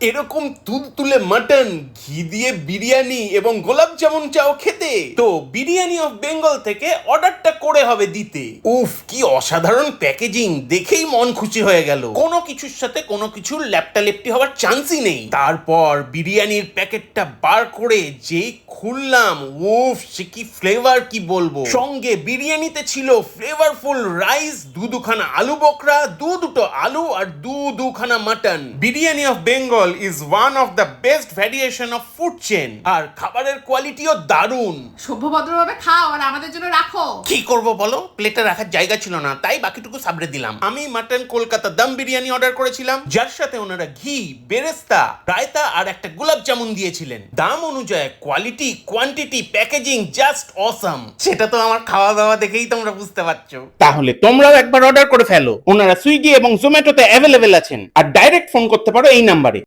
এরকম তুলতুলে মাটন, ঘি দিয়ে বিরিয়ানি এবং গোলাপ জামুন চাও খেতে? তো বিরিয়ানি অফ বেঙ্গল থেকে অর্ডারটা করে হবে দিতে। উফ, কি অসাধারণ প্যাকেজিং, দেখেই মন খুশি হয়ে গেল। কোনো কিছুর সাথে কোনো কিছুর লেপটালেপটি হওয়ার চান্সই নেই। তারপর বিরিয়ানির প্যাকেটটা বার করে যেই খুললাম, উফ, সে কি ফ্লেভার, কি বলবো। সঙ্গে বিরিয়ানিতে ছিল ফ্লেভারফুল রাইস, দুখানা আলু বকরা, দুটো আলু আর দুখানা mutton. Biryani of Bengal is one of the best variation of food chain, আর খাবারের কোয়ালিটিও দারুণ। সভ্যভদ্রভাবে খাও আর আমাদের জন্য রাখো। কি করব বলো, প্লেটে রাখার জায়গা ছিল না, তাই বাকিটুকু সাবড়ে দিলাম। আমি মাটন কলকাতা দম বিরিয়ানি অর্ডার করেছিলাম, যার সাথে ওনারা ঘি, বেরেস্তা, রায়তা আর একটা গোলাপ জামুন দিয়েছিলেন। দাম অনুযায়ী quality, quantity, packaging just awesome. সেটা তো আমার খাওয়া দাওয়া দেখেই তোমরা বুঝতে পারছো। তাহলে তোমরাও একবার অর্ডার করে ফেলো, ওনারা সুইগি এবং জোম্যাটোতে অ্যাভেলেবেল আছেন, আর ডাইরেক্ট ফোন করতে পারো এই নাম্বারে।